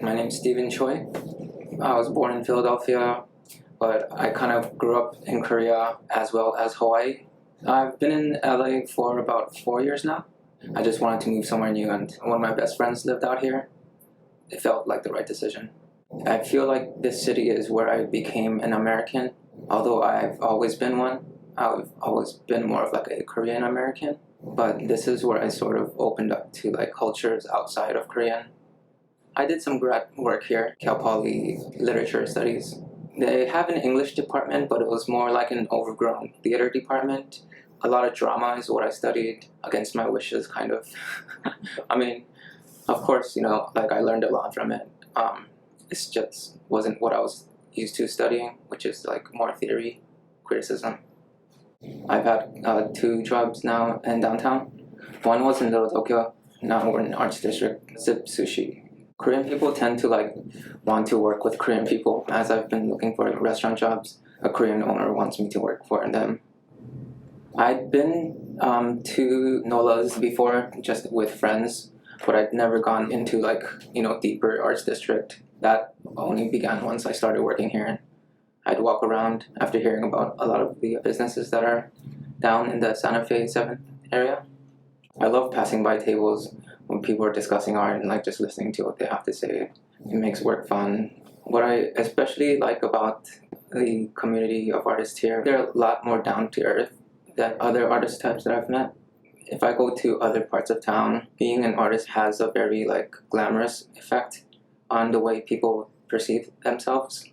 My name's Choe. I was born in Philadelphia, but I kind of grew up in Korea as well as Hawaii. I've been in LA for about 4 years now. I just wanted to move somewhere new, and one of my best friends lived out here. It felt like the right decision. I feel like this city is where I became an American. Although I've always been one, I've always been more of like a Korean American. But this is where I sort of opened up to like cultures outside of Korean. I did some grad work here, Cal Poly Literature Studies. They have an English department, but it was more like an overgrown theater department. A lot of drama is what I studied, against my wishes, kind of. I mean, of course, like I learned a lot from it. It just wasn't what I was used to studying, which is like more theory, criticism. I've had 2 jobs now in downtown. One was in Little Tokyo, now we're in Arts District, Zip Sushi. Korean people tend to like want to work with Korean people. As I've been looking for restaurant jobs, a Korean owner wants me to work for them. I'd been to NOLA's before, just with friends, but I'd never gone into like, deeper arts district. That only began once I started working here. I'd walk around after hearing about a lot of the businesses that are down in the Santa Fe 7th area. I love passing by tables when people are discussing art and like just listening to what they have to say. It makes work fun. What I especially like about the community of artists here, they're a lot more down to earth than other artist types that I've met. If I go to other parts of town, being an artist has a very like glamorous effect on the way people perceive themselves.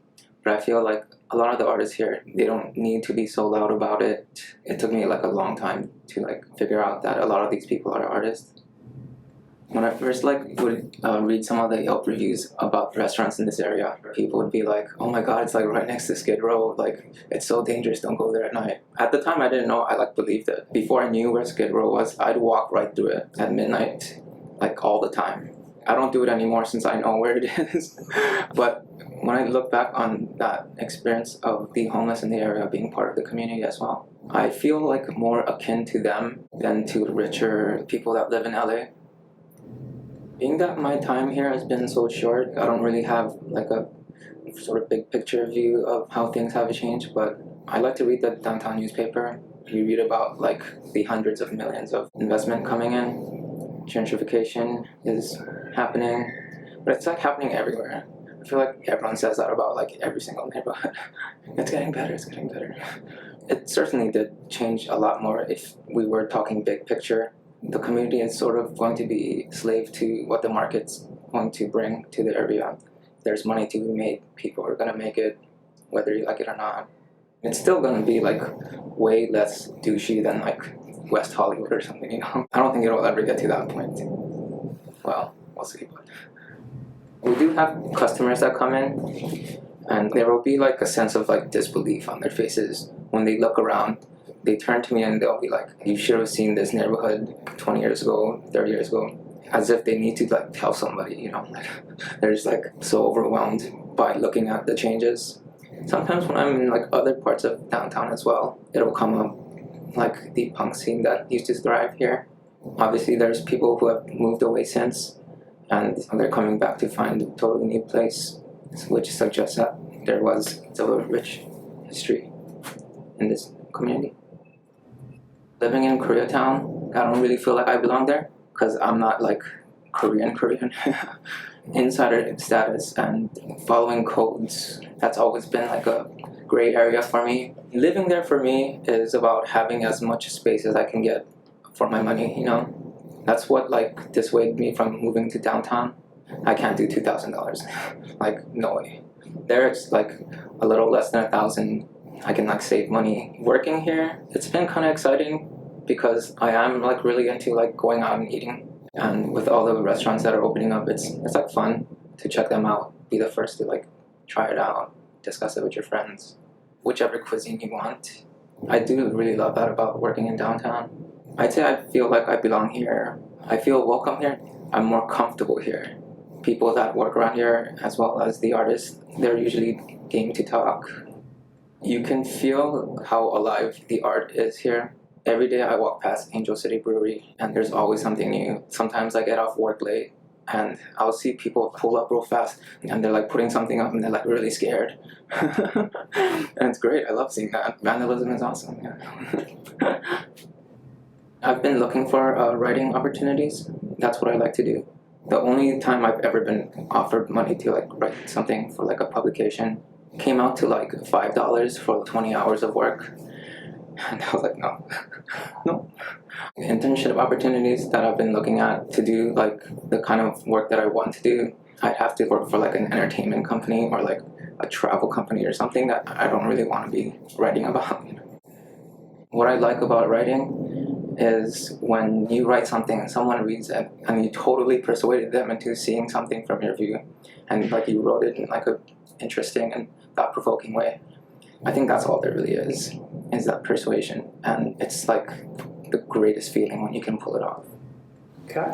But I feel like a lot of the artists here, they don't need to be so loud about it. It took me like a long time to like figure out that a lot of these people are artists. When I first would read some of the Yelp reviews about restaurants in this area, people would be like, "Oh my God, it's like right next to Skid Row. Like it's so dangerous. Don't go there at night." At the time, I didn't know. I believed it. Before I knew where Skid Row was, I'd walk right through it at midnight, like all the time. I don't do it anymore since I know where it is. But when I look back on that experience of the homeless in the area being part of the community as well, I feel like more akin to them than to richer people that live in LA. Being that my time here has been so short, I don't really have like a sort of big picture view of how things have changed, but I like to read the downtown newspaper. You read about like the hundreds of millions of investment coming in. Gentrification is happening, but it's like happening everywhere. I feel like everyone says that about like every single neighborhood. It's getting better, it's getting better. It certainly did change a lot more if we were talking big picture. The community is sort of going to be slave to what the market's going to bring to the area. If there's money to be made, people are going to make it, whether you like it or not. It's still going to be like way less douchey than like West Hollywood or something, I don't think it'll ever get to that point. Well, we'll see. But we do have customers that come in, and there will be like a sense of like disbelief on their faces when they look around. They turn to me and they'll be like, "You should have seen this neighborhood 20 years ago, 30 years ago," as if they need to like tell somebody, like they're just like so overwhelmed by looking at the changes. Sometimes when I'm in like other parts of downtown as well, it'll come up, like the punk scene that used to thrive here. Obviously there's people who have moved away since, and they're coming back to find a totally new place, which suggests that there was still a rich history in this community. Living in Koreatown, I don't really feel like I belong there because I'm not like Korean. Insider status and following codes, that's always been like a gray area for me. Living there for me is about having as much space as I can get for my money, That's what like dissuaded me from moving to downtown. I can't do $2,000. Like, no way. There it's like a little less than 1,000. I can like save money. Working here, it's been kind of exciting because I am like really into like going out and eating. And with all the restaurants that are opening up, it's like fun to check them out. Be the first to like try it out, discuss it with your friends, whichever cuisine you want. I do really love that about working in downtown. I'd say I feel like I belong here. I feel welcome here. I'm more comfortable here. People that work around here, as well as the artists, they're usually game to talk. You can feel how alive the art is here. Every day I walk past Angel City Brewery and there's always something new. Sometimes I get off work late and I'll see people pull up real fast and they're like putting something up and they're like really scared. And it's great. I love seeing that. Vandalism is awesome. Yeah. I've been looking for writing opportunities. That's what I like to do. The only time I've ever been offered money to like write something for like a publication came out to like $5 for 20 hours of work. And I was like, no, no. Internship opportunities that I've been looking at to do like the kind of work that I want to do, I'd have to work for like an entertainment company or like a travel company or something that I don't really want to be writing about. What I like about writing is when you write something and someone reads it and you totally persuaded them into seeing something from your view, and like you wrote it in like a interesting and thought-provoking way. I think that's all there really is that persuasion, and it's like the greatest feeling when you can pull it off. Okay.